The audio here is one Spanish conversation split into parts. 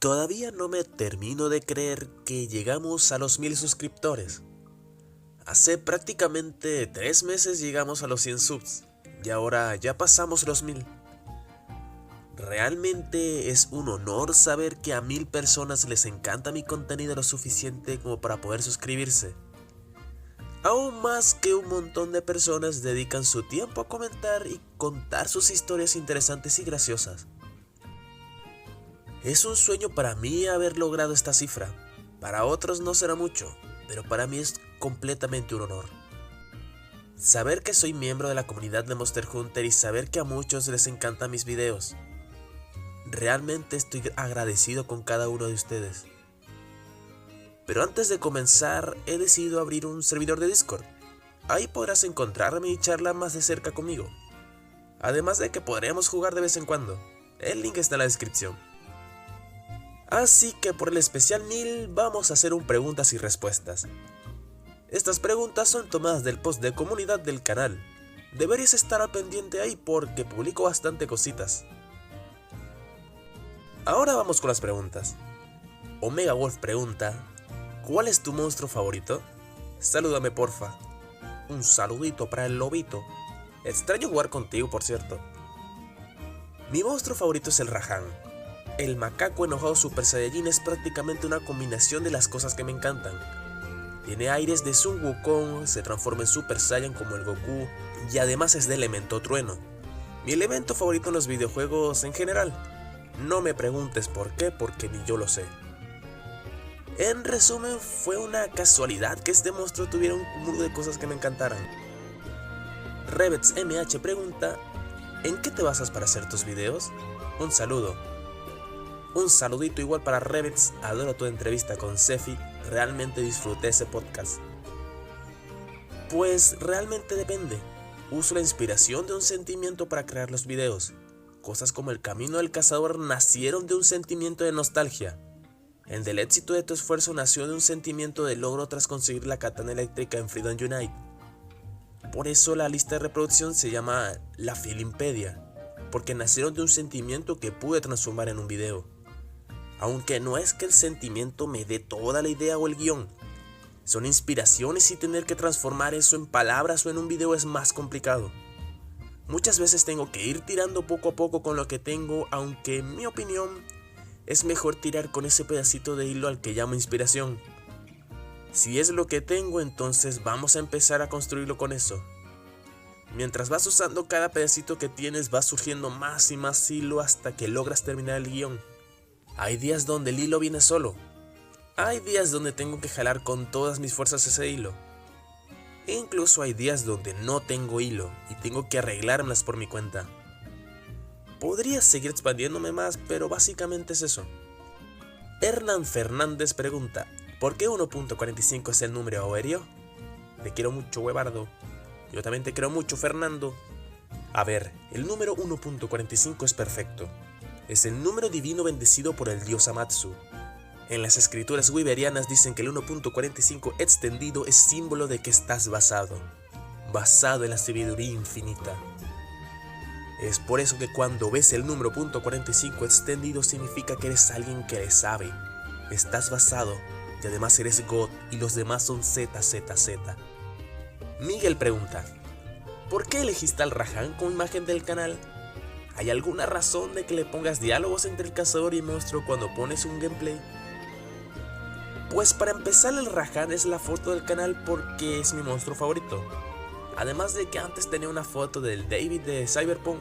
Todavía no me termino de creer que llegamos a los 1000 suscriptores. Hace prácticamente 3 meses llegamos a los 100 subs y ahora ya pasamos los 1000. Realmente es un honor saber que a 1000 personas les encanta mi contenido lo suficiente como para poder suscribirse. Aún más que un montón de personas dedican su tiempo a comentar y contar sus historias interesantes y graciosas. Es un sueño para mí haber logrado esta cifra. Para otros no será mucho, pero para mí es completamente un honor. Saber que soy miembro de la comunidad de Monster Hunter y saber que a muchos les encantan mis videos. Realmente estoy agradecido con cada uno de ustedes. Pero antes de comenzar, he decidido abrir un servidor de Discord. Ahí podrás encontrarme y charlar más de cerca conmigo. Además de que podremos jugar de vez en cuando. El link está en la descripción. Así que por el especial 1000 vamos a hacer un preguntas y respuestas. Estas preguntas son tomadas del post de comunidad del canal. Deberías estar al pendiente ahí porque publico bastante cositas. Ahora vamos con las preguntas. Omega Wolf pregunta: ¿cuál es tu monstruo favorito? Salúdame porfa. Un saludito para el lobito. Extraño jugar contigo, por cierto. Mi monstruo favorito es el Rahan. El macaco enojado Super Saiyajin es prácticamente una combinación de las cosas que me encantan. Tiene aires de Sun Wukong, se transforma en Super Saiyan como el Goku y además es de elemento trueno. Mi elemento favorito en los videojuegos en general. No me preguntes por qué, porque ni yo lo sé. En resumen, fue una casualidad que este monstruo tuviera un cúmulo de cosas que me encantaran. Rebets MH pregunta: ¿en qué te basas para hacer tus videos? Un saludo. Un saludito igual para Rebets, adoro tu entrevista con Sefi, realmente disfruté ese podcast. Pues realmente depende, uso la inspiración de un sentimiento para crear los videos. Cosas como el camino del cazador nacieron de un sentimiento de nostalgia. El del éxito de tu esfuerzo nació de un sentimiento de logro tras conseguir la katana eléctrica en Freedom Unite. Por eso la lista de reproducción se llama la Filimpedia, porque nacieron de un sentimiento que pude transformar en un video. Aunque no es que el sentimiento me dé toda la idea o el guión. Son inspiraciones y tener que transformar eso en palabras o en un video es más complicado. Muchas veces tengo que ir tirando poco a poco con lo que tengo, aunque en mi opinión es mejor tirar con ese pedacito de hilo al que llamo inspiración. Si es lo que tengo, entonces vamos a empezar a construirlo con eso. Mientras vas usando cada pedacito que tienes, va surgiendo más y más hilo hasta que logras terminar el guión. Hay días donde el hilo viene solo. Hay días donde tengo que jalar con todas mis fuerzas ese hilo. E incluso hay días donde no tengo hilo y tengo que arreglármelas por mi cuenta. Podría seguir expandiéndome más, pero básicamente es eso. Hernán Fernández pregunta: ¿por qué 1.45 es el número aéreo? Te quiero mucho, huevardo. Yo también te quiero mucho, Fernando. A ver, el número 1.45 es perfecto. Es el número divino bendecido por el dios Amatsu. En las escrituras wiberianas dicen que el 1.45 extendido es símbolo de que estás basado en la sabiduría infinita. Es por eso que cuando ves el número .45 extendido significa que eres alguien que le sabe. Estás basado y además eres God y los demás son ZZZ. Miguel pregunta: ¿por qué elegiste al Rahan como imagen del canal? ¿Hay alguna razón de que le pongas diálogos entre el cazador y el monstruo cuando pones un gameplay? Pues para empezar, el Rahan es la foto del canal porque es mi monstruo favorito. Además de que antes tenía una foto del David de Cyberpunk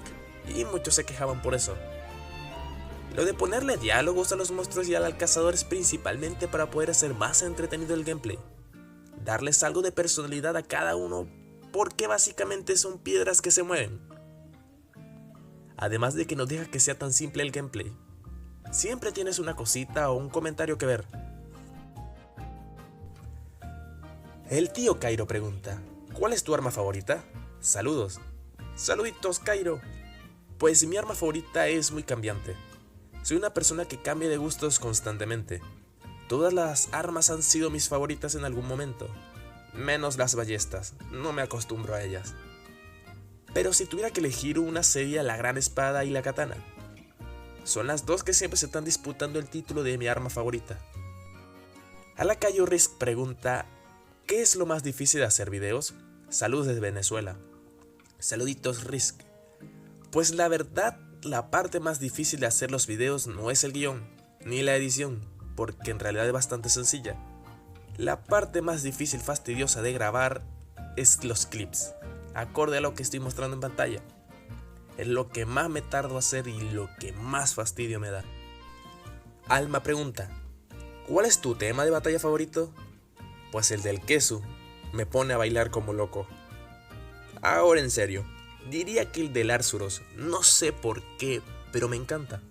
y muchos se quejaban por eso. Lo de ponerle diálogos a los monstruos y al cazador es principalmente para poder hacer más entretenido el gameplay. Darles algo de personalidad a cada uno porque básicamente son piedras que se mueven. Además de que no deja que sea tan simple el gameplay. Siempre tienes una cosita o un comentario que ver. El tío Cairo pregunta: ¿cuál es tu arma favorita? Saludos. Saluditos, Cairo. Pues mi arma favorita es muy cambiante. Soy una persona que cambia de gustos constantemente. Todas las armas han sido mis favoritas en algún momento. Menos las ballestas, no me acostumbro a ellas. Pero si tuviera que elegir una sería la gran espada y la katana. son las dos que siempre se están disputando el título de mi arma favorita. Alacayo Risk pregunta: ¿qué es lo más difícil de hacer videos? Saludos desde Venezuela. Saluditos Risk. Pues la verdad, la parte más difícil de hacer los videos no es el guión, ni la edición, porque en realidad es bastante sencilla. La parte más difícil, fastidiosa de grabar es los clips, acorde a lo que estoy mostrando en pantalla. Es lo que más me tardo a hacer y lo que más fastidio me da. Alma pregunta: ¿cuál es tu tema de batalla favorito? Pues el del queso, me pone a bailar como loco. Ahora en serio, diría que el del Arzuros, no sé por qué, pero me encanta.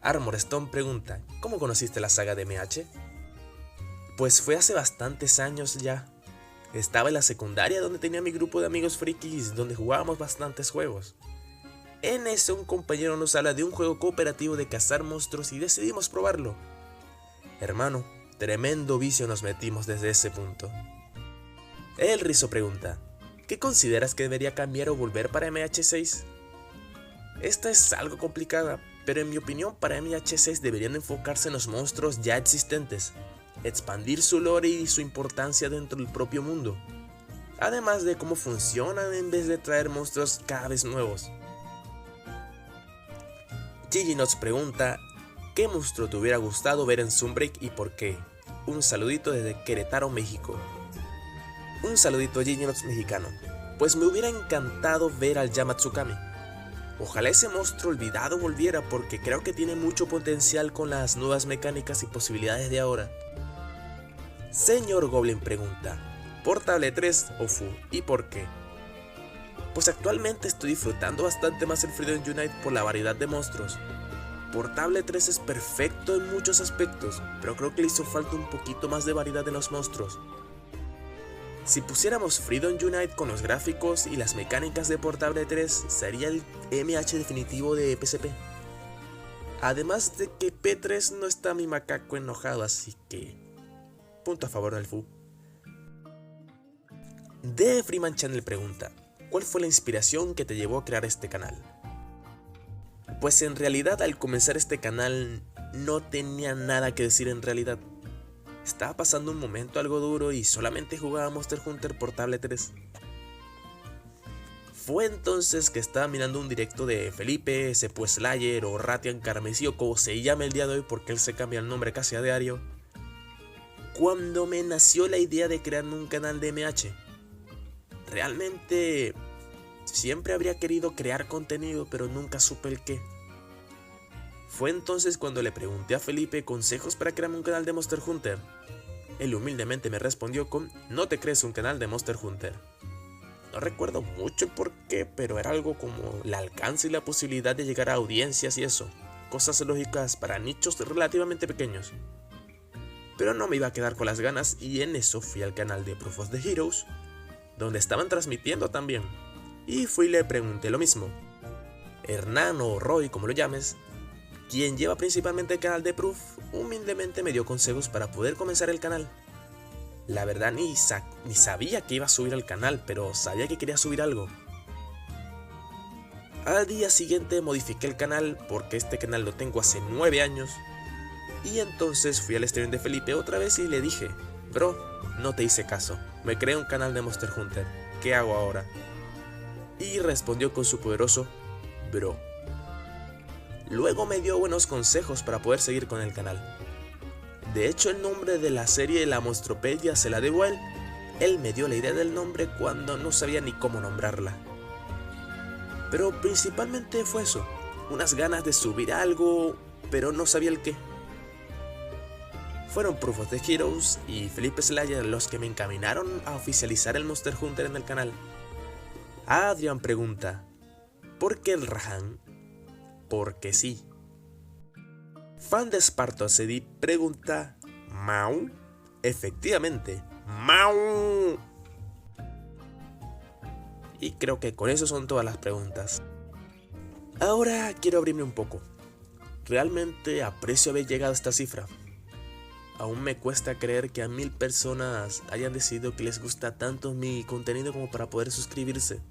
Armor Stone pregunta: ¿cómo conociste la saga de MH? Pues fue hace bastantes años ya. Estaba en la secundaria donde tenía mi grupo de amigos frikis donde jugábamos bastantes juegos. En eso un compañero nos habla de un juego cooperativo de cazar monstruos y decidimos probarlo. Hermano, tremendo vicio nos metimos desde ese punto. El Rizo pregunta: ¿qué consideras que debería cambiar o volver para MH6? Esta es algo complicada, pero en mi opinión para MH6 deberían enfocarse en los monstruos ya existentes, expandir su lore y su importancia dentro del propio mundo, además de cómo funcionan en vez de traer monstruos cada vez nuevos. Gigi nos pregunta: ¿qué monstruo te hubiera gustado ver en Sunbreak y por qué? Un saludito desde Querétaro, México. Un saludito Gigi Nox mexicano. Pues me hubiera encantado ver al Yamatsukami. Ojalá ese monstruo olvidado volviera porque creo que tiene mucho potencial con las nuevas mecánicas y posibilidades de ahora. Señor Goblin pregunta: ¿Portable 3 o Fu? ¿Y por qué? Pues actualmente estoy disfrutando bastante más el Freedom Unite por la variedad de monstruos. Portable 3 es perfecto en muchos aspectos, pero creo que le hizo falta un poquito más de variedad en los monstruos. Si pusiéramos Freedom Unite con los gráficos y las mecánicas de Portable 3, sería el MH definitivo de PSP. Además de que P3 no está mi macaco enojado, así que punto a favor del Fu. The Freeman Channel pregunta: ¿cuál fue la inspiración que te llevó a crear este canal? Pues en realidad al comenzar este canal no tenía nada que decir en realidad. Estaba pasando un momento algo duro y solamente jugaba Monster Hunter Portable 3. Fue entonces que estaba mirando un directo de Felipe, Sepu Slayer o Ratian Carmesí o como se llama el día de hoy porque él se cambia el nombre casi a diario, cuando me nació la idea de crearme un canal de MH. Realmente siempre habría querido crear contenido, pero nunca supe el qué. Fue entonces cuando le pregunté a Felipe consejos para crearme un canal de Monster Hunter. Él humildemente me respondió con: no te crees un canal de Monster Hunter. No recuerdo mucho el por qué, pero era algo como el alcance y la posibilidad de llegar a audiencias y eso. Cosas lógicas para nichos relativamente pequeños. Pero no me iba a quedar con las ganas y en eso fui al canal de Proof of the Heroes, donde estaban transmitiendo también. Y fui y le pregunté lo mismo. Hernán o Roy, como lo llames, quien lleva principalmente el canal de Proof, humildemente me dio consejos para poder comenzar el canal. La verdad ni sabía que iba a subir al canal, pero sabía que quería subir algo. Al día siguiente modifiqué el canal porque este canal lo tengo hace 9 años. Y entonces fui al stream de Felipe otra vez y le dije: bro, no te hice caso, me creé un canal de Monster Hunter, ¿qué hago ahora? Y respondió con su poderoso: bro. Luego me dio buenos consejos para poder seguir con el canal. De hecho, el nombre de la serie La Monstropedia se la debo a él. Él me dio la idea del nombre cuando no sabía ni cómo nombrarla. Pero principalmente fue eso, unas ganas de subir algo, pero no sabía el qué. Fueron Proof of the Heroes y Felipe Slayer los que me encaminaron a oficializar el Monster Hunter en el canal. Adrian pregunta: ¿por qué el Rahan? Porque sí. Fan de Sparto Cedi pregunta: ¿Mau? Efectivamente, Mau. Y creo que con eso son todas las preguntas. Ahora quiero abrirme un poco. Realmente aprecio haber llegado a esta cifra. Aún me cuesta creer que a 1000 personas hayan decidido que les gusta tanto mi contenido como para poder suscribirse.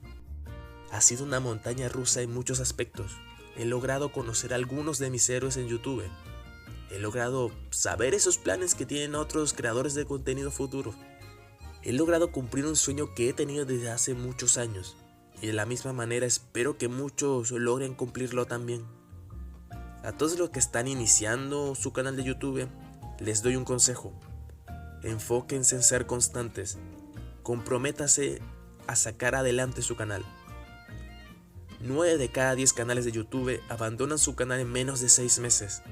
Ha sido una montaña rusa en muchos aspectos. he logrado conocer a algunos de mis héroes en YouTube. He logrado saber esos planes que tienen otros creadores de contenido futuro. He logrado cumplir un sueño que he tenido desde hace muchos años. Y de la misma manera espero que muchos logren cumplirlo también. A todos los que están iniciando su canal de YouTube, les doy un consejo. Enfóquense en ser constantes. Comprométase a sacar adelante su canal. 9 de cada 10 canales de YouTube abandonan su canal en menos de 6 meses.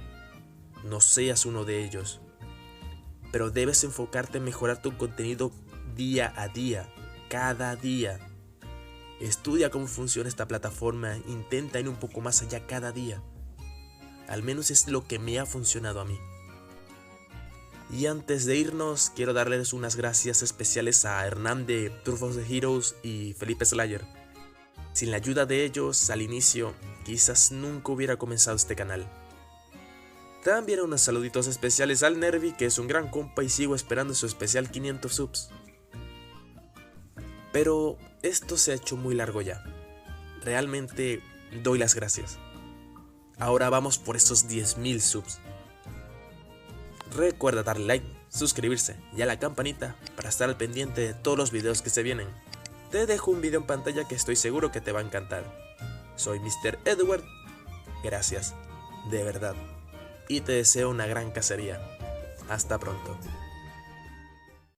No seas uno de ellos. Pero debes enfocarte en mejorar tu contenido día a día, cada día. Estudia cómo funciona esta plataforma, intenta ir un poco más allá cada día. Al menos es lo que me ha funcionado a mí. Y antes de irnos, quiero darles unas gracias especiales a Hernán de Turf of the Heroes y Felipe Slayer. Sin la ayuda de ellos, al inicio, quizás nunca hubiera comenzado este canal. También unos saluditos especiales al Nervi, que es un gran compa y sigo esperando su especial 500 subs. Pero esto se ha hecho muy largo ya. Realmente doy las gracias. Ahora vamos por esos 10.000 subs. Recuerda darle like, suscribirse y a la campanita para estar al pendiente de todos los videos que se vienen. Te dejo un video en pantalla que estoy seguro que te va a encantar. Soy Mr. Edward. Gracias, de verdad. Y te deseo una gran cacería. Hasta pronto.